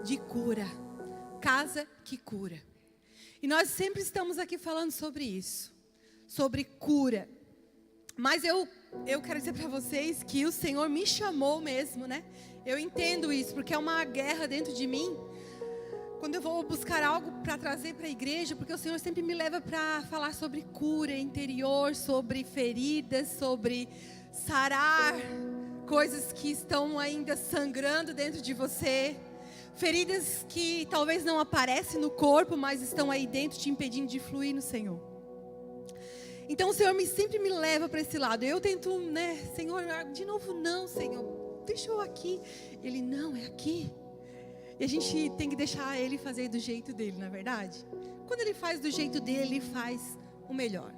de cura. Casa que cura. E nós sempre estamos aqui falando sobre isso. Sobre cura. Mas eu quero dizer para vocês que o Senhor me chamou mesmo, né? Eu entendo isso, porque é uma guerra dentro de mim. Quando eu vou buscar algo para trazer para a igreja, porque o Senhor sempre me leva para falar sobre cura interior, sobre feridas, sobre sarar coisas que estão ainda sangrando dentro de você. Feridas que talvez não aparecem no corpo, mas estão aí dentro te impedindo de fluir no Senhor. Então o Senhor sempre me leva para esse lado. Eu tento, Senhor, de novo não, Senhor, deixa eu aqui. Ele, não, é aqui. E a gente tem que deixar Ele fazer do jeito dele, não é verdade? Quando Ele faz do jeito dele, Ele faz o melhor.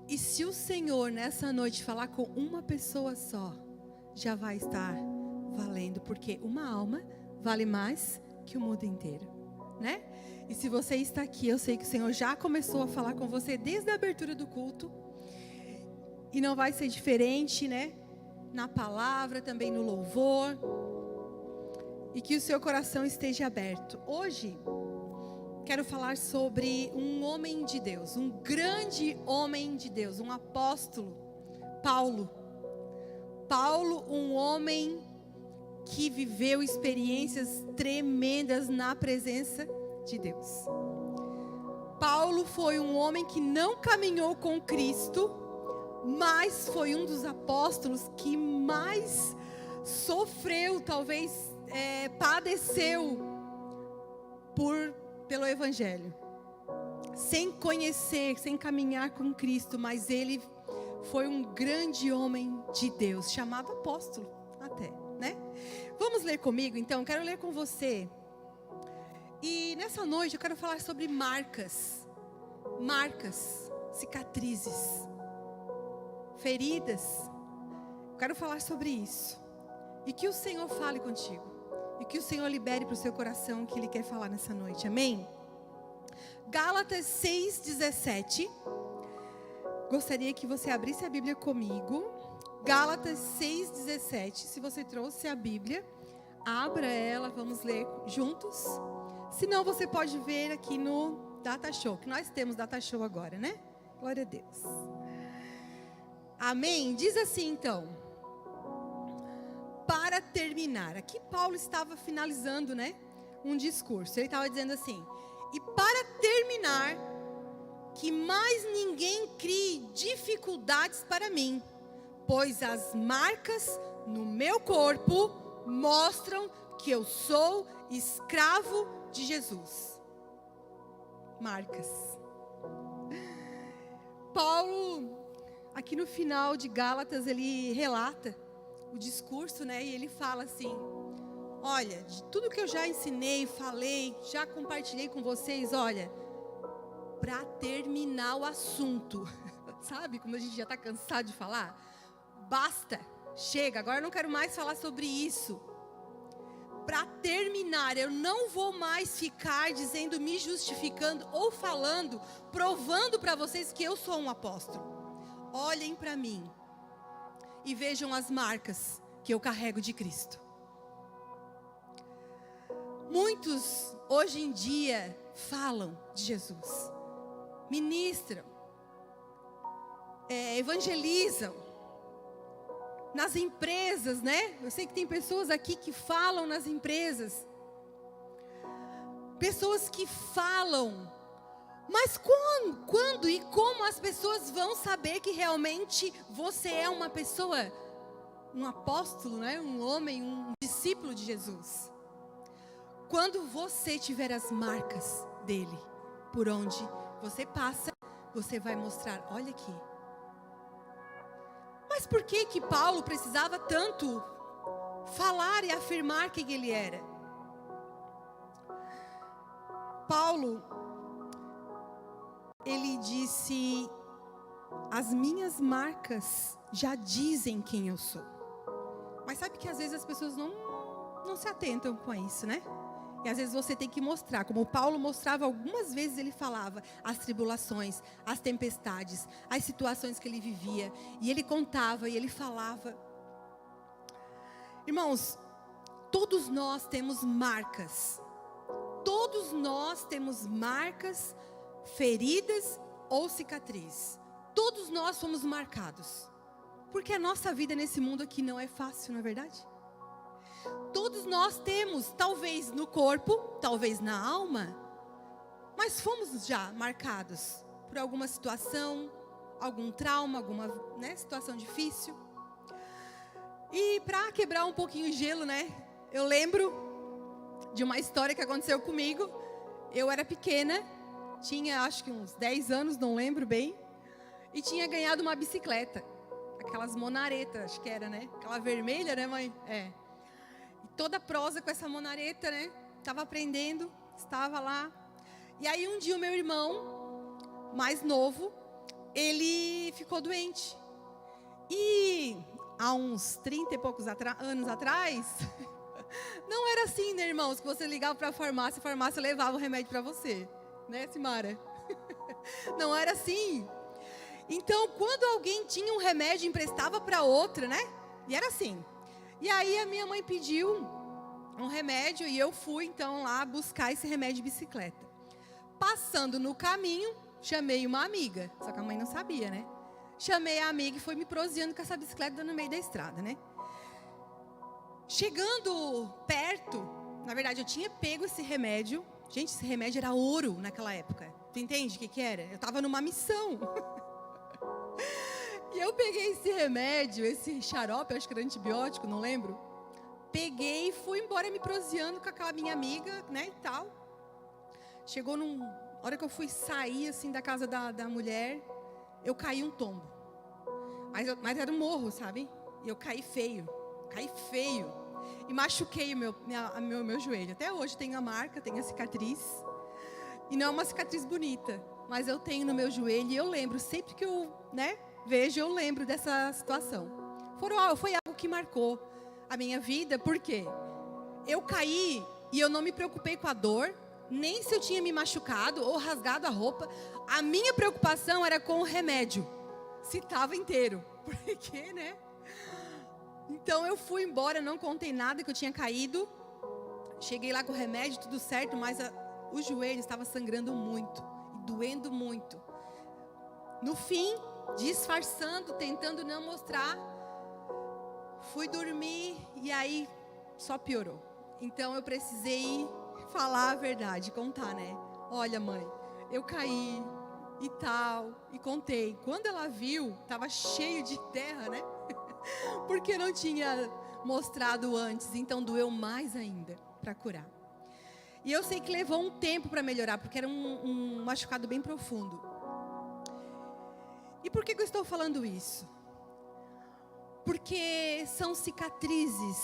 E se o Senhor nessa noite falar com uma pessoa só, já vai estar valendo, porque uma alma vale mais que o mundo inteiro, né? E se você está aqui, eu sei que o Senhor já começou a falar com você desde a abertura do culto. E não vai ser diferente, né? Na palavra, também no louvor. E que o seu coração esteja aberto. Hoje, quero falar sobre um homem de Deus, um grande homem de Deus, um apóstolo, Paulo. Paulo, um homem que viveu experiências tremendas na presença de Deus. Paulo foi um homem que não caminhou com Cristo, mas foi um dos apóstolos que mais sofreu, talvez padeceu pelo Evangelho, sem conhecer, sem caminhar com Cristo, mas ele foi um grande homem de Deus, chamado apóstolo até, né? Vamos ler comigo então, quero ler com você. E nessa noite eu quero falar sobre marcas, cicatrizes, feridas. Eu quero falar sobre isso. E que o Senhor fale contigo. E que o Senhor libere para o seu coração o que Ele quer falar nessa noite. Amém? Gálatas 6:17. Gostaria que você abrisse a Bíblia comigo. Gálatas 6:17. Se você trouxe a Bíblia, abra ela, vamos ler juntos. Se não, você pode ver aqui no Data Show, que nós temos Data Show agora, né? Glória a Deus. Amém? Diz assim então. Para terminar, aqui Paulo estava finalizando, um discurso. Ele estava dizendo assim: e para terminar, que mais ninguém crie dificuldades para mim, pois as marcas no meu corpo mostram que eu sou escravo de Jesus. Marcas. Paulo, aqui no final de Gálatas, ele relata o discurso, e ele fala assim: olha, de tudo que eu já ensinei, falei, já compartilhei com vocês, olha, para terminar o assunto, sabe, como a gente já está cansado de falar, basta, chega, agora eu não quero mais falar sobre isso. Para terminar, eu não vou mais ficar dizendo, me justificando ou falando, provando para vocês que eu sou um apóstolo. Olhem para mim e vejam as marcas que eu carrego de Cristo. Muitos hoje em dia falam de Jesus, ministram, evangelizam nas empresas, Eu sei que tem pessoas aqui que falam nas empresas, pessoas que falam. Mas quando e como as pessoas vão saber que realmente você é uma pessoa, um apóstolo, um homem, um discípulo de Jesus? Quando você tiver as marcas dele, por onde você passa, você vai mostrar, olha aqui. Mas por que Paulo precisava tanto falar e afirmar quem ele era? Paulo, ele disse: as minhas marcas já dizem quem eu sou. Mas sabe que às vezes as pessoas não se atentam com isso, E às vezes você tem que mostrar, como Paulo mostrava, algumas vezes ele falava as tribulações, as tempestades, as situações que ele vivia. E ele contava e ele falava. Irmãos, Todos nós temos marcas. Todos nós temos marcas, feridas ou cicatrizes. Todos nós somos marcados. Porque a nossa vida nesse mundo aqui não é fácil, não é verdade? Todos nós temos, talvez no corpo, talvez na alma, mas fomos já marcados por alguma situação, algum trauma, alguma situação difícil. E para quebrar um pouquinho o gelo, eu lembro de uma história que aconteceu comigo. Eu era pequena, tinha acho que uns 10 anos, não lembro bem, e tinha ganhado uma bicicleta. Aquelas monaretas, acho que era, Aquela vermelha, mãe? É. E toda prosa com essa monareta, Estava aprendendo, estava lá. E aí um dia o meu irmão, mais novo, ele ficou doente. E há uns 30 e poucos anos atrás, não era assim, irmãos, que você ligava para a farmácia levava o remédio para você. Simara? Não era assim. Então, quando alguém tinha um remédio, emprestava para outra, E era assim. E aí a minha mãe pediu um remédio e eu fui, então, lá buscar esse remédio de bicicleta. Passando no caminho, chamei uma amiga. Só que a mãe não sabia, Chamei a amiga e foi me proseando com essa bicicleta no meio da estrada, Chegando perto, na verdade, eu tinha pego esse remédio. Gente, esse remédio era ouro naquela época. Tu entende o que era? Eu estava numa missão. E eu peguei esse remédio, esse xarope, acho que era antibiótico, não lembro. Peguei e fui embora me proseando com aquela minha amiga, e tal. Chegou na hora que eu fui sair, assim, da casa da mulher, eu caí um tombo. Mas era um morro, sabe? E eu caí feio. E machuquei o meu joelho. Até hoje tenho a marca, tenho a cicatriz. E não é uma cicatriz bonita, mas eu tenho no meu joelho e eu lembro, sempre que eu, vejo, eu lembro dessa situação. Foi algo que marcou a minha vida, porque eu caí e eu não me preocupei com a dor, nem se eu tinha me machucado ou rasgado a roupa. A minha preocupação era com o remédio, se estava inteiro. Porque, Então eu fui embora, não contei nada que eu tinha caído. Cheguei lá com o remédio, tudo certo, mas o joelho estava sangrando muito e doendo muito. No fim, disfarçando, tentando não mostrar, fui dormir e aí só piorou. Então eu precisei falar a verdade, contar, Olha, mãe, eu caí e tal, e contei. Quando ela viu, estava cheio de terra, Porque não tinha mostrado antes, então doeu mais ainda para curar. E eu sei que levou um tempo para melhorar, porque era um machucado bem profundo. E por que eu estou falando isso? Porque são cicatrizes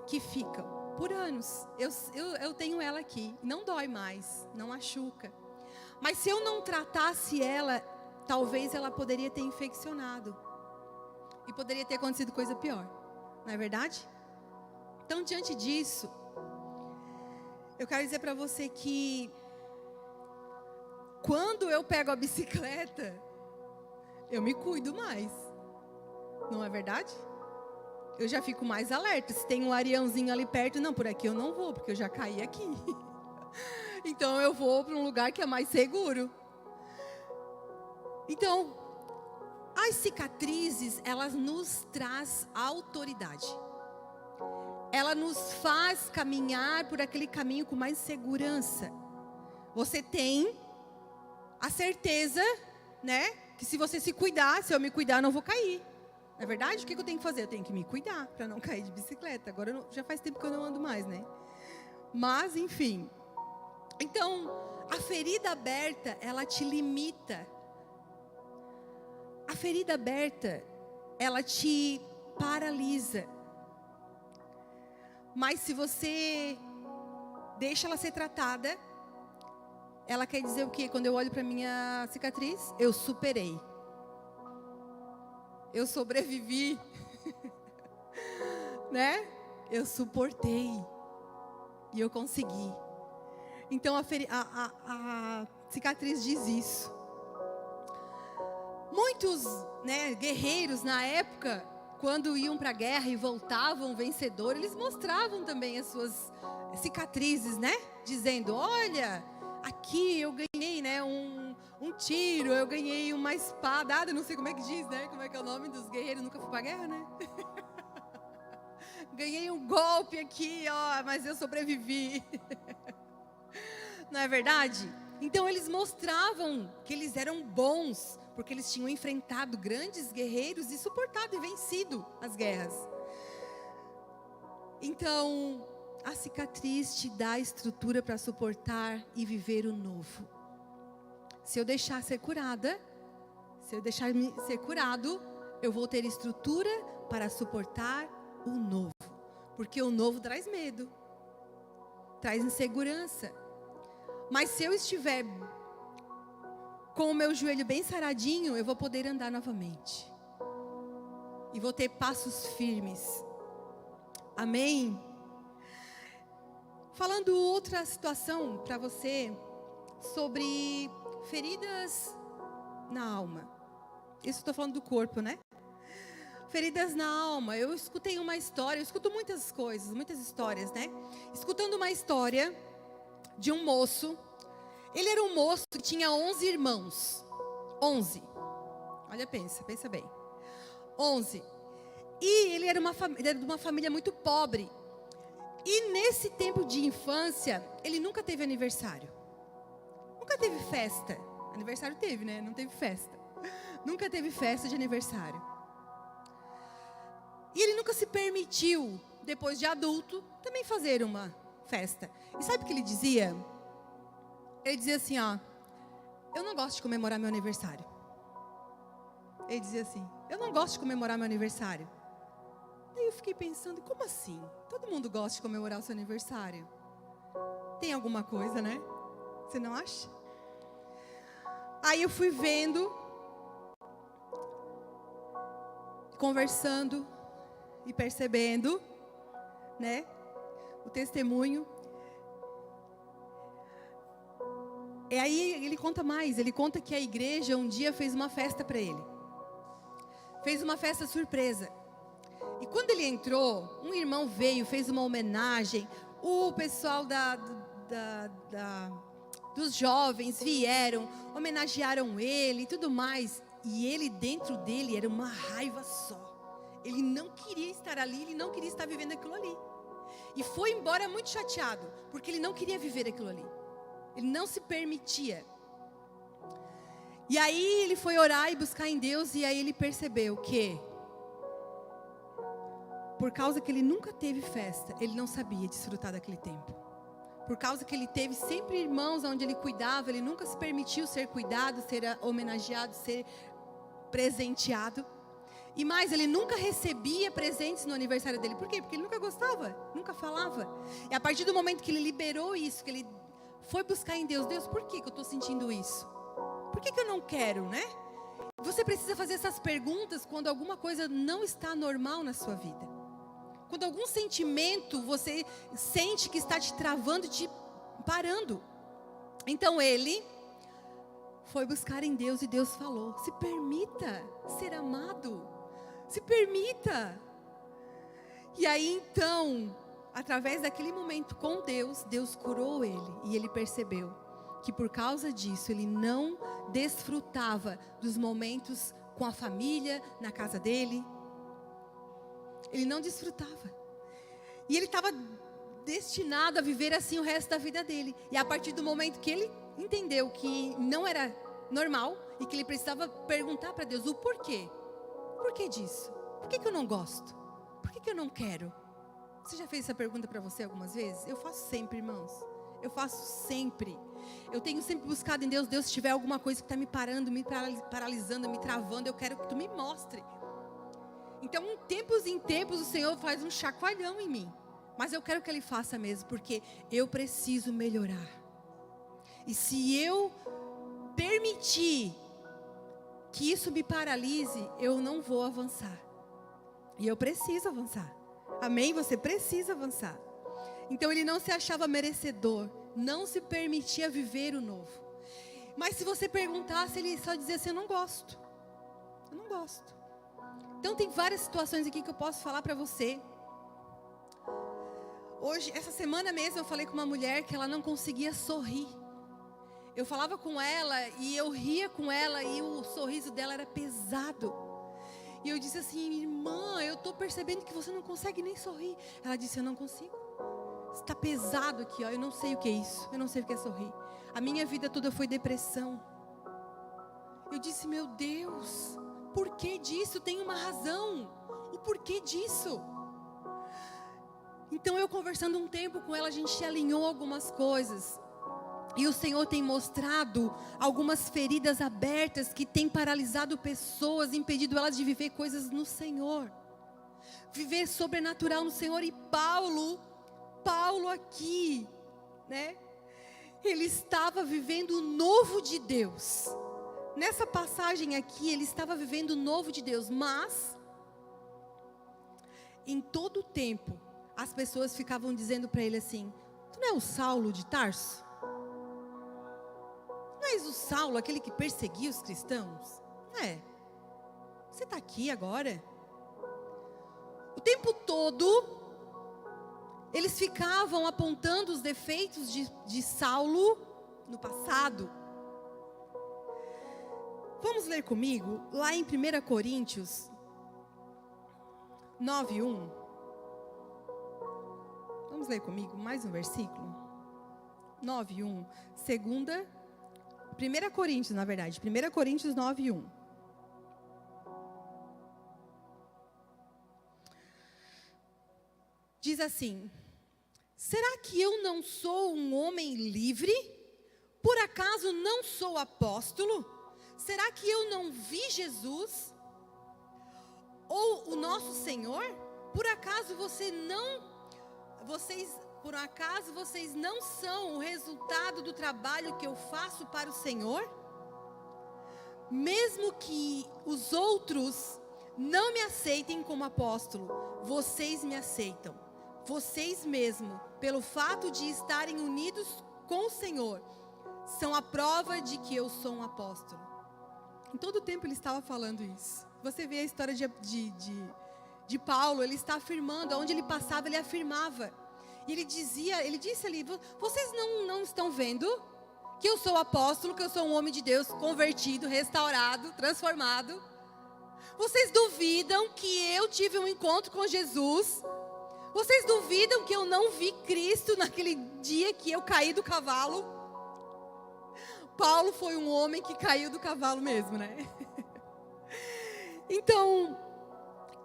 que ficam por anos. Eu tenho ela aqui, não dói mais, não machuca. Mas se eu não tratasse ela, talvez ela poderia ter infeccionado. E poderia ter acontecido coisa pior, não é verdade? Então, diante disso, eu quero dizer para você que quando eu pego a bicicleta, eu me cuido mais, não é verdade? Eu já fico mais alerta. Se tem um areiãozinho ali perto, não, por aqui eu não vou, porque eu já caí aqui. Então eu vou para um lugar que é mais seguro. Então, as cicatrizes, elas nos traz autoridade. Ela nos faz caminhar por aquele caminho com mais segurança. Você tem a certeza, que se você se cuidar, se eu me cuidar, eu não vou cair. Não é verdade? O que eu tenho que fazer? Eu tenho que me cuidar para não cair de bicicleta. Agora já faz tempo que eu não ando mais, Mas, enfim. Então, a ferida aberta, ela te limita. A ferida aberta, ela te paralisa. Mas se você deixa ela ser tratada, ela quer dizer o quê? Quando eu olho para minha cicatriz, eu superei. Eu sobrevivi. Eu suportei. E eu consegui. Então a cicatriz diz isso. Muitos guerreiros na época quando iam para a guerra e voltavam vencedores, eles mostravam também as suas cicatrizes, né? Dizendo, olha, aqui eu ganhei, né, um tiro, eu ganhei uma espada, não sei como é que diz, né? Como é que é o nome dos guerreiros, nunca fui para a guerra, né? Ganhei um golpe aqui, ó, mas eu sobrevivi. Não é verdade? Então eles mostravam que eles eram bons, porque eles tinham enfrentado grandes guerreiros e suportado e vencido as guerras. Então, a cicatriz te dá estrutura para suportar e viver o novo. Se eu deixar ser curada, se eu deixar ser curado, eu vou ter estrutura para suportar o novo. Porque o novo traz medo, traz insegurança. Mas se eu estiver com o meu joelho bem saradinho, eu vou poder andar novamente. E vou ter passos firmes. Amém? Falando outra situação para você, sobre feridas na alma. Isso estou falando do corpo, né? Feridas na alma. Eu escutei uma história, eu escuto muitas coisas, muitas histórias, né? Escutando uma história de um moço. Ele era um moço que tinha 11 irmãos. 11. Olha, pensa bem. 11. E ele era de uma família muito pobre. E nesse tempo de infância, ele nunca teve aniversário. Nunca teve festa. Aniversário teve, né? Não teve festa. Nunca teve festa de aniversário. E ele nunca se permitiu, depois de adulto, também fazer uma festa. E sabe o que ele dizia? Ele dizia assim, ó, eu não gosto de comemorar meu aniversário. Ele dizia assim, eu não gosto de comemorar meu aniversário. Aí eu fiquei pensando, como assim? Todo mundo gosta de comemorar o seu aniversário. Tem alguma coisa, né? Você não acha? Aí eu fui vendo, conversando e percebendo, né? O testemunho. E aí ele conta mais, ele conta que a igreja um dia fez uma festa para ele. Fez uma festa surpresa. E quando ele entrou, um irmão veio, fez uma homenagem. O pessoal dos jovens vieram, homenagearam ele e tudo mais. E ele, dentro dele, era uma raiva só. Ele não queria estar ali, ele não queria estar vivendo aquilo ali. E foi embora muito chateado, porque ele não queria viver aquilo ali. Ele não se permitia. E aí ele foi orar e buscar em Deus, e aí ele percebeu que, por causa que ele nunca teve festa, ele não sabia desfrutar daquele tempo. Por causa que ele teve sempre irmãos onde ele cuidava, ele nunca se permitiu ser cuidado, ser homenageado, ser presenteado. E mais, ele nunca recebia presentes no aniversário dele. Por quê? Porque ele nunca gostava, nunca falava. E a partir do momento que ele liberou isso, que ele foi buscar em Deus, Deus, por que eu estou sentindo isso? Por que eu não quero, né? Você precisa fazer essas perguntas quando alguma coisa não está normal na sua vida. Quando algum sentimento você sente que está te travando, te parando. Então ele foi buscar em Deus e Deus falou, se permita ser amado. Se permita. E aí então, através daquele momento com Deus, Deus curou ele. E ele percebeu que por causa disso, ele não desfrutava dos momentos com a família, na casa dele. Ele não desfrutava. E ele estava destinado a viver assim o resto da vida dele. E a partir do momento que ele entendeu que não era normal e que ele precisava perguntar para Deus o porquê. Por que disso? Por que eu não gosto? Por que eu não quero? Você já fez essa pergunta para você algumas vezes? Eu faço sempre, irmãos. Eu faço sempre. Eu tenho sempre buscado em Deus. Deus, se tiver alguma coisa que está me parando, me paralisando, me travando, eu quero que tu me mostre. Então, em tempos, o Senhor faz um chacoalhão em mim. Mas eu quero que Ele faça mesmo, porque eu preciso melhorar. E se eu permitir que isso me paralise, eu não vou avançar. E eu preciso avançar. Amém? Você precisa avançar. Então ele não se achava merecedor, não se permitia viver o novo. Mas se você perguntasse, ele só dizia assim, eu não gosto. Eu não gosto. Então tem várias situações aqui que eu posso falar para você. Hoje, essa semana mesmo, eu falei com uma mulher que ela não conseguia sorrir. Eu falava com ela e eu ria com ela e o sorriso dela era pesado. E eu disse assim: irmã, eu estou percebendo que você não consegue nem sorrir. Ela disse: eu não consigo. Está pesado aqui, ó. Eu não sei o que é isso. Eu não sei o que é sorrir. A minha vida toda foi depressão. Eu disse: meu Deus, por que disso? Tem uma razão. O porquê disso? Então eu conversando um tempo com ela, a gente alinhou algumas coisas. E o Senhor tem mostrado algumas feridas abertas que têm paralisado pessoas, impedido elas de viver coisas no Senhor. Viver sobrenatural no Senhor. E Paulo aqui, né? Ele estava vivendo o novo de Deus. Nessa passagem aqui, ele estava vivendo o novo de Deus. Mas, em todo o tempo, as pessoas ficavam dizendo para ele assim: tu não é o Saulo de Tarso? Não és o Saulo, aquele que perseguia os cristãos? É. Você está aqui agora? O tempo todo, eles ficavam apontando os defeitos de Saulo no passado. Vamos ler comigo, lá em 1 Coríntios 9:1. Vamos ler comigo mais um versículo? 9:1. 1 Coríntios, na verdade. 1 Coríntios 9:1. Diz assim: será que eu não sou um homem livre? Por acaso não sou apóstolo? Será que eu não vi Jesus? Ou o nosso Senhor? Por acaso vocês não são o resultado do trabalho que eu faço para o Senhor? Mesmo que os outros não me aceitem como apóstolo, vocês me aceitam. Vocês mesmo, pelo fato de estarem unidos com o Senhor, são a prova de que eu sou um apóstolo. Em todo o tempo ele estava falando isso. Você vê a história de Paulo, ele está afirmando, onde ele passava ele afirmava. E ele disse ali: vocês não estão vendo que eu sou apóstolo, que eu sou um homem de Deus convertido, restaurado, transformado? Vocês duvidam que eu tive um encontro com Jesus? Vocês duvidam que eu não vi Cristo naquele dia que eu caí do cavalo? Paulo foi um homem que caiu do cavalo mesmo, né? Então,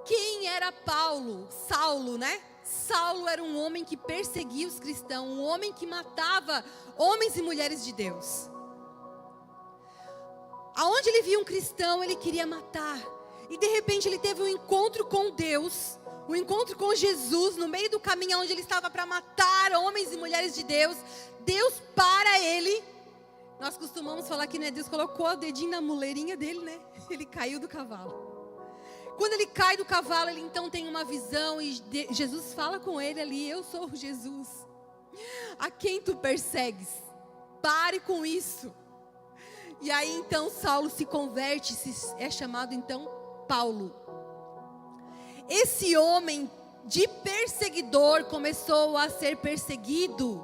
quem era Paulo? Saulo, né? Saulo era um homem que perseguia os cristãos, um homem que matava homens e mulheres de Deus. Aonde ele via um cristão, ele queria matar. E de repente ele teve um encontro com Deus, um encontro com Jesus, no meio do caminho onde ele estava para matar homens e mulheres de Deus. Deus para ele. Nós costumamos falar que, né, Deus colocou o dedinho na muleirinha dele, né? Ele caiu do cavalo. Quando ele cai do cavalo, ele então tem uma visão e Jesus fala com ele ali: eu sou Jesus, a quem tu persegues, pare com isso. E aí então Saulo se converte, é chamado então Paulo. Esse homem de perseguidor começou a ser perseguido.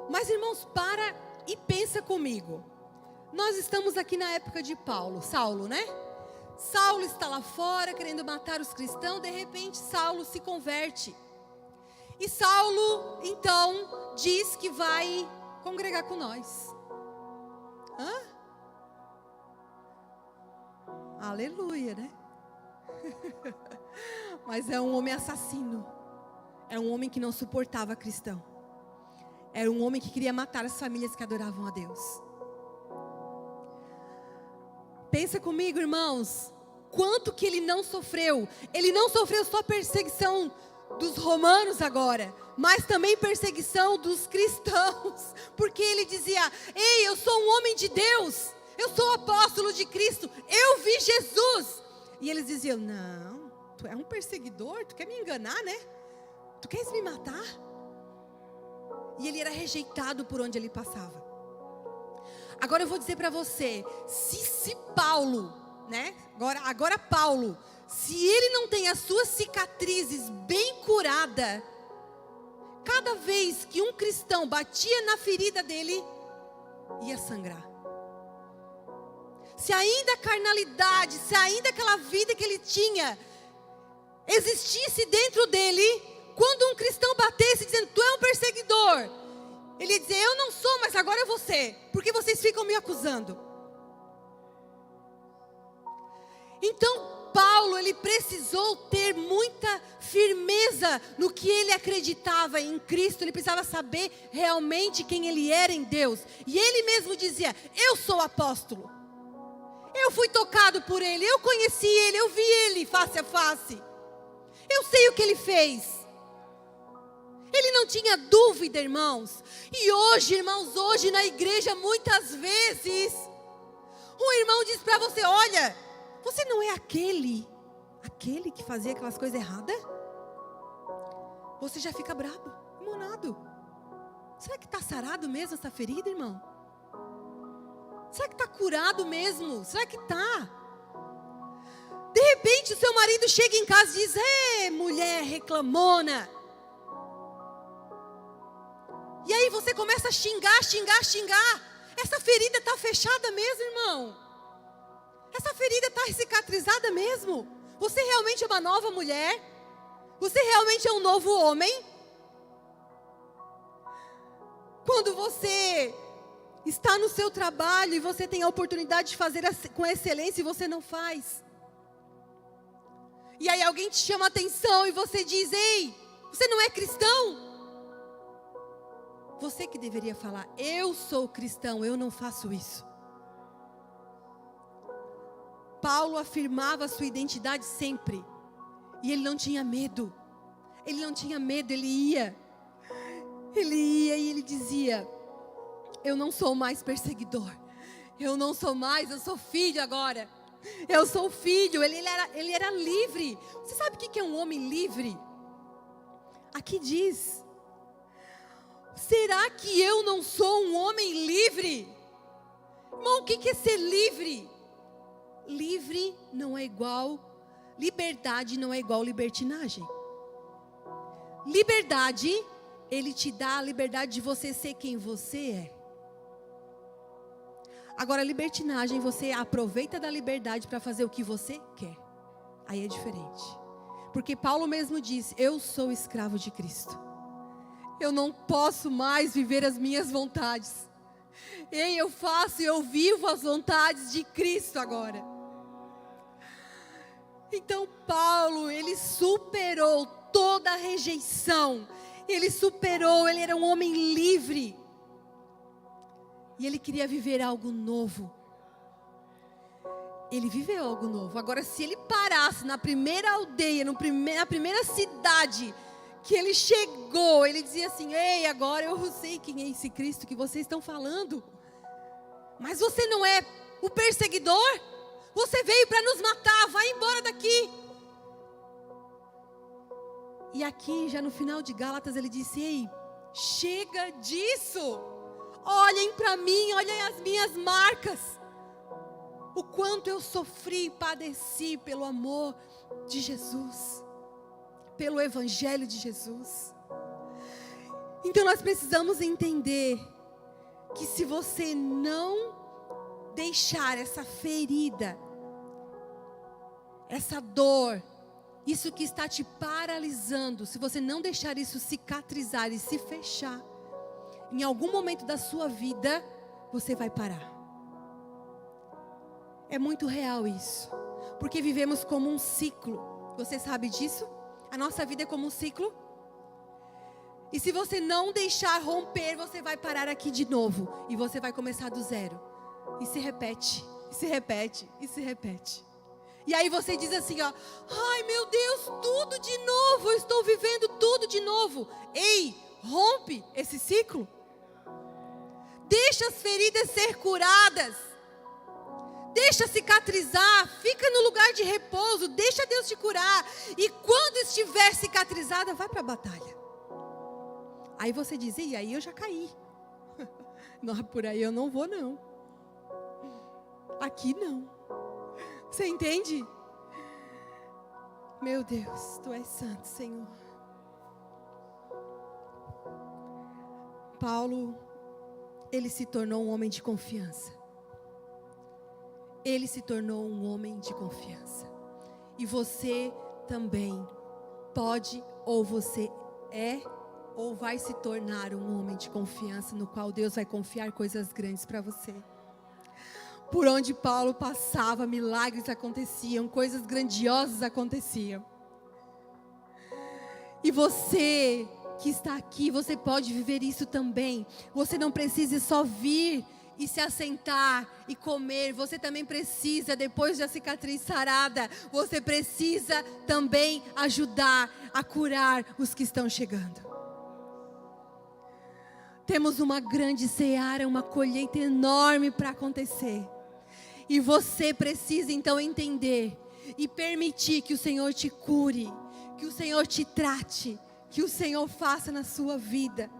Mas irmãos, para e pensa comigo. Nós estamos aqui na época de Saulo, né? Saulo está lá fora querendo matar os cristãos. De repente Saulo se converte. E Saulo então diz que vai congregar com nós. Aleluia, né? Mas é um homem assassino. É um homem que não suportava cristão. Era um homem que queria matar as famílias que adoravam a Deus. Pensa comigo, irmãos, quanto que ele não sofreu. Ele não sofreu só perseguição dos romanos agora, mas também perseguição dos cristãos. Porque ele dizia: ei, eu sou um homem de Deus, eu sou apóstolo de Cristo, eu vi Jesus. E eles diziam: não, tu é um perseguidor, tu quer me enganar, né? Tu queres me matar? E ele era rejeitado por onde ele passava. Agora eu vou dizer para você, se Paulo, né? Agora Paulo se ele não tem as suas cicatrizes bem curadas, cada vez que um cristão batia na ferida dele, ia sangrar. Se ainda a carnalidade, se ainda aquela vida que ele tinha existisse dentro dele, quando um cristão batesse dizendo, tu é um perseguidor, ele ia dizer, eu não sou, mas agora é você, porque vocês ficam me acusando. Então Paulo, ele precisou ter muita firmeza no que ele acreditava em Cristo. Ele precisava saber realmente quem ele era em Deus. E ele mesmo dizia, eu sou apóstolo. Eu fui tocado por ele, eu conheci ele, eu vi ele face a face. Eu sei o que ele fez. Ele não tinha dúvida, irmãos. E hoje, irmãos, hoje na igreja, muitas vezes, um irmão diz para você, olha, você não é aquele que fazia aquelas coisas erradas? Você já fica brabo, imunado. Será que está sarado mesmo essa ferida, irmão? Será que está curado mesmo? Será que está? De repente o seu marido chega em casa e diz, mulher reclamona. E aí você começa a xingar. Essa ferida está fechada mesmo, irmão? Essa ferida está cicatrizada mesmo? Você realmente é uma nova mulher? Você realmente é um novo homem? Quando você está no seu trabalho e você tem a oportunidade de fazer com excelência e você não faz. E aí alguém te chama a atenção e você diz, ei, você não é cristão? Você que deveria falar, eu sou cristão, eu não faço isso. Paulo afirmava a sua identidade sempre. E ele não tinha medo. Ele não tinha medo, ele ia. Ele ia e ele dizia, eu não sou mais perseguidor. Eu não sou mais, eu sou filho agora. Eu sou filho, ele era livre. Você sabe o que é um homem livre? Aqui diz, será que eu não sou um homem livre? Irmão, o que é ser livre? Livre não é igual, liberdade não é igual libertinagem. Liberdade, ele te dá a liberdade de você ser quem você é. Agora, libertinagem, você aproveita da liberdade para fazer o que você quer. Aí é diferente. Porque Paulo mesmo diz, eu sou escravo de Cristo. Eu não posso mais viver as minhas vontades. Eu vivo as vontades de Cristo agora. Então Paulo, ele superou toda a rejeição. Ele era um homem livre. E ele queria viver algo novo. Ele viveu algo novo. Agora, se ele parasse na primeira aldeia, na primeira cidade que ele chegou, ele dizia assim, ei, agora eu sei quem é esse Cristo que vocês estão falando. Mas você não é o perseguidor? Você veio para nos matar, vai embora daqui. E aqui, já no final de Gálatas, ele disse, ei, chega disso. Olhem para mim, olhem as minhas marcas. O quanto eu sofri e padeci pelo amor de Jesus. Pelo Evangelho de Jesus. Então nós precisamos entender que se você não deixar essa ferida, essa dor, isso que está te paralisando, se você não deixar isso cicatrizar e se fechar, em algum momento da sua vida, você vai parar. É muito real isso. Porque vivemos como um ciclo. Você sabe disso? A nossa vida é como um ciclo. E se você não deixar romper, você vai parar aqui de novo. E você vai começar do zero. E se repete, e se repete, e se repete. E aí você diz assim, ó, ai meu Deus, tudo de novo, eu estou vivendo tudo de novo. Ei, rompe esse ciclo. Deixa as feridas ser curadas. Deixa cicatrizar, fica no lugar de repouso, deixa Deus te curar. E quando estiver cicatrizada, vai para a batalha. Aí você diz, e aí eu já caí. Não, por aí eu não vou não. Aqui não. Você entende? Meu Deus, Tu és santo, Senhor. Paulo, ele se tornou um homem de confiança. Ele se tornou um homem de confiança. E você também pode, ou você é, ou vai se tornar um homem de confiança, no qual Deus vai confiar coisas grandes para você. Por onde Paulo passava, milagres aconteciam, coisas grandiosas aconteciam. E você que está aqui, você pode viver isso também. Você não precisa só vir e se assentar e comer. Você também precisa, depois da cicatriz sarada, você precisa também ajudar a curar os que estão chegando. Temos uma grande seara, uma colheita enorme para acontecer. E você precisa então entender e permitir que o Senhor te cure, que o Senhor te trate, que o Senhor faça na sua vida.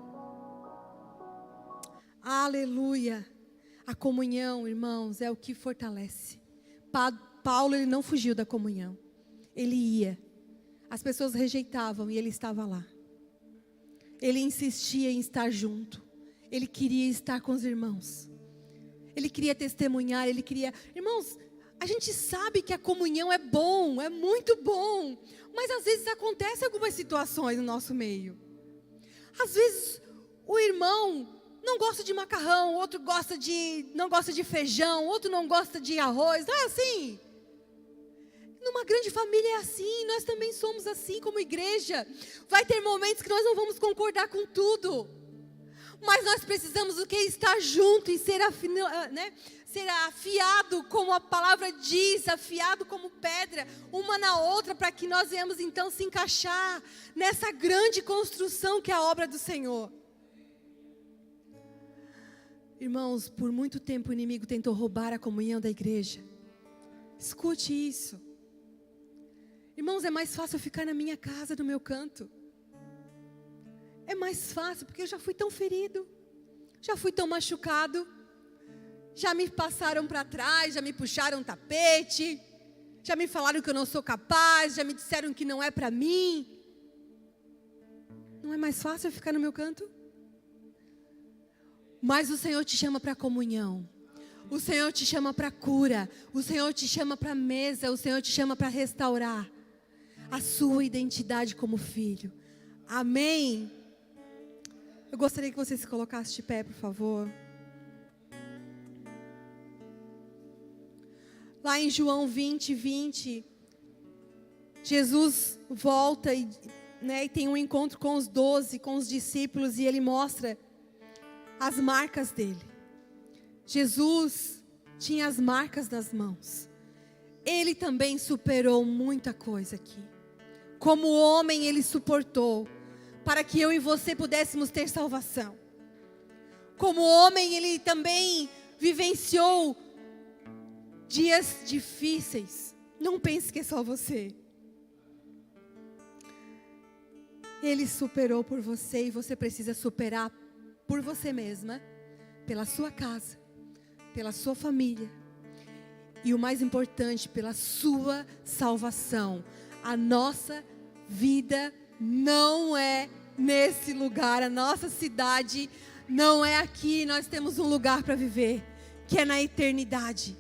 Aleluia. A comunhão, irmãos, é o que fortalece. Paulo, ele não fugiu da comunhão. Ele ia. As pessoas rejeitavam e ele estava lá. Ele insistia em estar junto. Ele queria estar com os irmãos. Ele queria testemunhar, ele queria... Irmãos, a gente sabe que a comunhão é bom, é muito bom. Mas às vezes acontecem algumas situações no nosso meio. Às vezes o irmão não gosta de macarrão, outro não gosta de feijão, outro não gosta de arroz. Não é assim? Numa grande família é assim, nós também somos assim como igreja. Vai ter momentos que nós não vamos concordar com tudo. Mas nós precisamos o que? Estar junto e ser afiado, como a palavra diz, afiado como pedra, uma na outra, para que nós venhamos então se encaixar nessa grande construção que é a obra do Senhor. Irmãos, por muito tempo o inimigo tentou roubar a comunhão da igreja. Escute isso. Irmãos, é mais fácil eu ficar na minha casa, no meu canto. É mais fácil, porque eu já fui tão ferido, já fui tão machucado, já me passaram para trás, já me puxaram o tapete, já me falaram que eu não sou capaz, já me disseram que não é para mim. Não é mais fácil eu ficar no meu canto? Mas o Senhor te chama para comunhão, o Senhor te chama para cura, o Senhor te chama para mesa, o Senhor te chama para restaurar a sua identidade como filho. Amém? Eu gostaria que você se colocasse de pé, por favor. Lá em João 20, Jesus volta e tem um encontro com os 12, com os discípulos, e ele mostra as marcas dele. Jesus tinha as marcas nas mãos. Ele também superou muita coisa aqui. Como homem, ele suportou, para que eu e você pudéssemos ter salvação. Como homem, ele também vivenciou dias difíceis. Não pense que é só você. Ele superou por você, e você precisa superar por você mesma, pela sua casa, pela sua família. E o mais importante, pela sua salvação. A nossa vida não é nesse lugar, a nossa cidade não é aqui. Nós temos um lugar para viver, que é na eternidade.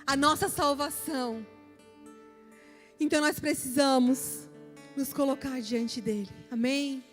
A nossa salvação. Então nós precisamos nos colocar diante dele. Amém?